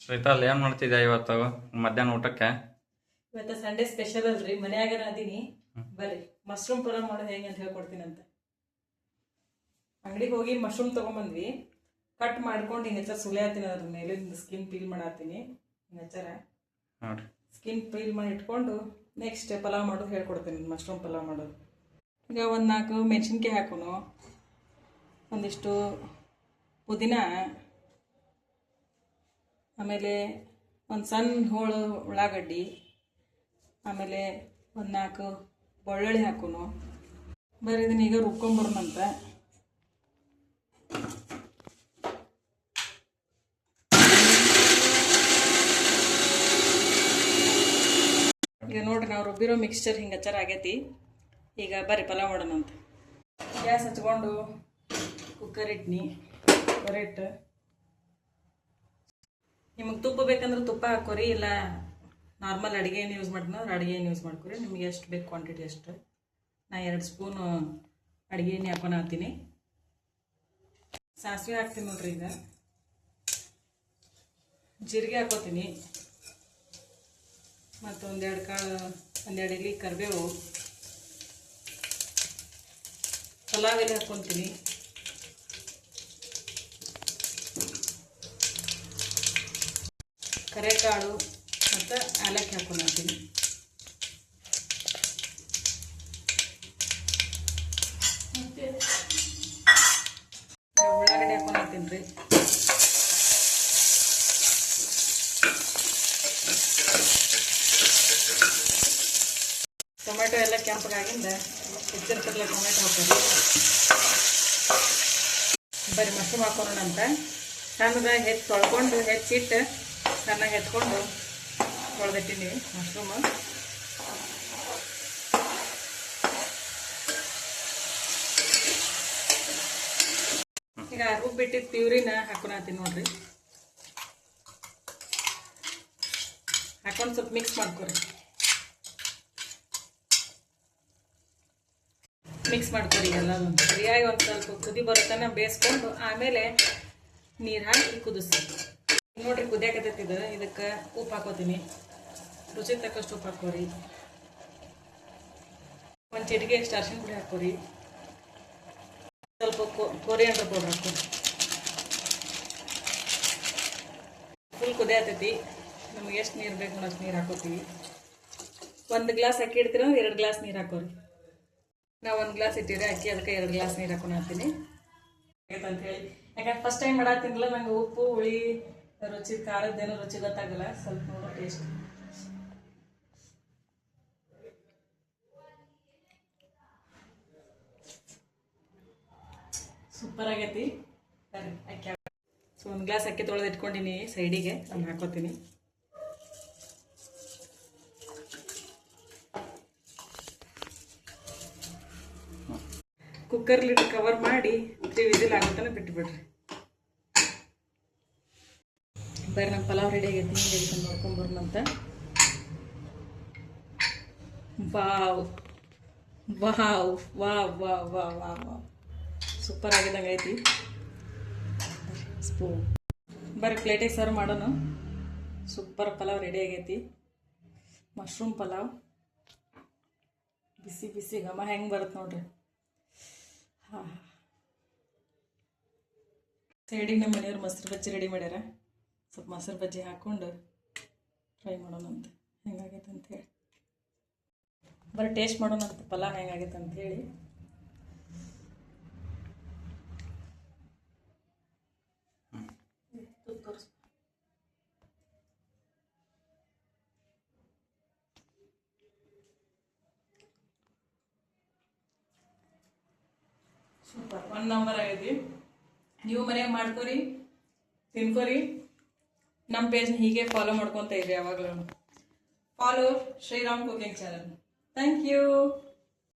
ಶ್ರೀತಾಲ್ ಏನ್ ಮಾಡ್ತಿದ್ದೆ ಇವತ್ತು ಮಧ್ಯಾಹ್ನ ಊಟಕ್ಕೆ? ಇವತ್ತು ಸಂಡೇ ಸ್ಪೆಷಲ್ ಅಲ್ರಿ, ಮನ್ಯಾಗ ಅದೀನಿ. ಬರ್ರಿ ಮಶ್ರೂಮ್ ಪಲಾವ್ ಮಾಡೋದು ಹೆಂಗೆ ಅಂತ ಹೇಳ್ಕೊಡ್ತೀನಂತ. ಅಂಗಡಿಗೆ ಹೋಗಿ ಮಶ್ರೂಮ್ ತೊಗೊಂಬಂದ್ವಿ. ಕಟ್ ಮಾಡ್ಕೊಂಡು ಹಿಂಗೆ ಸುಲಿ ಹಾಕ್ತೀನಿ, ಅದ್ರ ಮೇಲೆ ಸ್ಕಿನ್ ಪೀಲ್ ಮಾಡತ್ತೀನಿ. ಹಿಂಗಚ್ಚಾರ ಸ್ಕಿನ್ ಪೀಲ್ ಮಾಡಿ ಇಟ್ಕೊಂಡು ನೆಕ್ಸ್ಟ್ ಪಲಾವ್ ಮಾಡೋದು ಹೇಳ್ಕೊಡ್ತೀನಿ. ಮಶ್ರೂಮ್ ಪಲಾವ್ ಮಾಡೋದು. ಈಗ ಒಂದು 4 ಮೆಣಸಿನ್ಕಾಯಿ ಹಾಕೋನು, ಒಂದಿಷ್ಟು ಪುದೀನ, ಆಮೇಲೆ ಒಂದು ಸಣ್ಣ ಹೋಳು ಉಳ್ಳಾಗಡ್ಡಿ, ಆಮೇಲೆ ಒಂದು 4 ಬೆಳ್ಳುಳ್ಳಿ ಹಾಕೋನು. ಬರೀ ಇದನ್ನ ಈಗ ರುಬ್ಕೊಂಬರೋಣಂತ. ಈಗ ನೋಡ್ರಿ, ನಾವು ರುಬ್ಬಿರೋ ಮಿಕ್ಸ್ಚರ್ ಹಿಂಗೆ ಹಚ್ಚಾರ ಆಗೈತಿ. ಈಗ ಬರ್ರಿ ಪಲಾವ್ ಮಾಡೋಣಂತ. ಗ್ಯಾಸ್ ಹಚ್ಕೊಂಡು ಕುಕ್ಕರ್ ಇಟ್ನಿ. ಬರೀಟ್ ನಿಮಗೆ ತುಪ್ಪ ಬೇಕಂದ್ರೆ ತುಪ್ಪ ಹಾಕೋರಿ, ಇಲ್ಲ ನಾರ್ಮಲ್ ಅಡುಗೆ ಏನು ಯೂಸ್ ಮಾಡ್ತೀನಿ ಅಂದ್ರೆ ಅಡುಗೆ ಏನು ಯೂಸ್ ಮಾಡ್ಕೊರಿ. ನಿಮಗೆ ಎಷ್ಟು ಬೇಕು ಕ್ವಾಂಟಿಟಿ ಅಷ್ಟು. ನಾ 2 ಸ್ಪೂನು ಅಡುಗೆ ಎಣ್ಣೆ ಹಾಕ್ತೀನಿ. ಸಾಸಿವೆ ಹಾಕ್ತೀನಿ ನೋಡ್ರಿ. ಈಗ ಜೀರಿಗೆ ಹಾಕೋತೀನಿ, ಮತ್ತು ಒಂದೆರಡು ಕಾಳು, ಒಂದೆರಡು ಎಲೆ ಕರಿಬೇವು, ಪಲಾವ್ ಎಲೆ ಹಾಕ್ಕೊತೀನಿ, ಕರೆಕಾಳು ಮತ್ತು ಏಲಕ್ಕಿ ಹಾಕ್ತೀನಿ. ಮತ್ತು ಉಳ್ಳಾಗಡ್ಡೆ ಹಾಕ್ತೀನಿ ರೀ. ಟೊಮೆಟೊ ಎಲ್ಲ ಕೆಂಪಗಾಗಿಂದ ಹೆಚ್ಚಿರ್ತಿರ್ಲ ಟೊಮೆಟೊ ಹಾಕೋದು. ಬರೀ ಮಶ್ರೂಮ್ ಹಾಕೋಣ ಅಂತ. ಸಣ್ಣದಾಗಿ ತೊಳ್ಕೊಂಡು ಹೆಚ್ಚಿಟ್ಟು ಚೆನ್ನಾಗಿ ಎತ್ಕೊಂಡು ತೊಳೆದಿಟ್ಟಿನಿ ಮಶ್ರೂಮು. ಈಗ ರುಬ್ಬಿಟ್ಟಿದ್ದು ಪ್ಯೂರಿನ ಹಾಕೊಳತ್ತೀನಿ ನೋಡ್ರಿ. ಹಾಕೊಂಡು ಸ್ವಲ್ಪ ಮಿಕ್ಸ್ ಮಾಡ್ಕೊರಿ. ಮಿಕ್ಸ್ ಮಾಡ್ಕೊರಿ ಎಲ್ಲನೂ ಸರಿಯಾಗಿ. ಒಂದು ಸ್ವಲ್ಪ ಕುದಿ ಬರುತ್ತಾನ ಬೇಯಿಸ್ಕೊಂಡು ಆಮೇಲೆ ನೀರು ಹಾಕಿ ಕುದಿಸಿ. ನೋಡ್ರಿ ಕುದಿಯಾಕತ್ತೈತಿದ್ದು. ಇದಕ್ಕೆ ಉಪ್ಪು ಹಾಕೋತೀನಿ, ರುಚಿ ತಕ್ಕಷ್ಟು ಉಪ್ಪು ಹಾಕೋರಿ. ಒಂದು ಚಿಟಿಕೆ ಅಷ್ಟು ಅರಿಶಿನ ಪುಡಿ ಹಾಕೋರಿ. ಸ್ವಲ್ಪ ಕೊರಿಯಾಂಡರ್ ಪೌಡರ್ ಹಾಕೋರಿ. ಫುಲ್ ಕುದಿಯಾತೈತಿ. ನಮಗೆ ಎಷ್ಟು ನೀರು ಬೇಕು ನೋಡಿ ಅಷ್ಟು ನೀರು ಹಾಕೋತೀವಿ. 1 ಗ್ಲಾಸ್ ಅಕ್ಕಿ ಇಡ್ತೀರ 2 ಗ್ಲಾಸ್ ನೀರು ಹಾಕೋರಿ. ನಾವು 1 ಗ್ಲಾಸ್ ಇಟ್ಟಿರಿ ಅಕ್ಕಿ, ಅದಕ್ಕೆ 2 ಗ್ಲಾಸ್ ನೀರು ಹಾಕೊಳತ್ತೀನಿ ಅಂತೇಳಿ. ಯಾಕಂದ್ರೆ ಫಸ್ಟ್ ಟೈಮ್ ಮಾಡತ್ತೀನಿಲ್ಲ, ನಂಗೆ ಉಪ್ಪು ಹುಳಿ ರುಚಿ ಖಾರದ್ದೇನೋ ರುಚಿ ಗೊತ್ತಾಗಲ್ಲ. ಸ್ವಲ್ಪ ನೋಡೋ ಟೇಸ್ಟ್. ಸೂಪರ್ ಆಗೈತಿ. ಅಕ್ಕಿ ಸೊ 1 ಗ್ಲಾಸ್ ಅಕ್ಕಿ ತೊಳೆದು ಇಟ್ಕೊಂಡಿನಿ ಸೈಡಿಗೆ, ನಾನು ಹಾಕೋತೀನಿ. ಕುಕ್ಕರ್ಲಿ ಕವರ್ ಮಾಡಿ 3 ವಿಸಿಲ್ ಆಗುತ್ತಾನೆ ಬಿಟ್ಟುಬಿಡ್ರಿ. ಬರೀ ನಮ್ಮ ಪಲಾವ್ ರೆಡಿ ಆಗೈತಿ. ಹಿಂಗೆ ನೋಡ್ಕೊಂಬರ್ನಂತ. Wow wow wow wow wow wow wow super ಆಗಿದ್ದಂಗೆ ಐತಿ. ಸ್ಪೂನ್ ಬರೀ ಪ್ಲೇಟಿಗೆ ಸರ್ವ್ ಮಾಡೋಣ. ಸೂಪರ್ ಪಲಾವ್ ರೆಡಿ ಆಗೈತಿ. ಮಶ್ರೂಮ್ ಪಲಾವ್ ಬಿಸಿ ಬಿಸಿ ಘಮ ಹೆಂಗೆ ಬರುತ್ತೆ ನೋಡ್ರಿ. ಸೈಡಿಗೆ ನಮ್ಮ ಮನೆಯವ್ರು ಮೊಸರು ಬಜ್ಜಿ ರೆಡಿ ಮಾಡ್ಯಾರ. ಸ್ವಲ್ಪ ಮೊಸರು ಬಜ್ಜಿ ಹಾಕ್ಕೊಂಡು ಟ್ರೈ ಮಾಡೋಣಂತ ಹೆಂಗಾಗೈತೆ ಅಂಥೇಳಿ. ಬರೀ ಟೇಸ್ಟ್ ಮಾಡೋಣಂತ ಪಲಾವ್ ಹೆಂಗಾಗೈತೆ ಅಂಥೇಳಿ. ಸೂಪರ್ 1 ನಂಬರ್ ಆಗೈತಿ. ನೀವು ಮನೆಯಾಗ ಮಾಡ್ಕೊರಿ, ತಿನ್ಕೊರಿ. ನಮ್ಮ ಪೇಜ್ನ ಹೀಗೆ ಫಾಲೋ ಮಾಡ್ಕೊತ ಇರಿ ಯಾವಾಗಲೂ. Follow Shriram cooking channel. Thank you.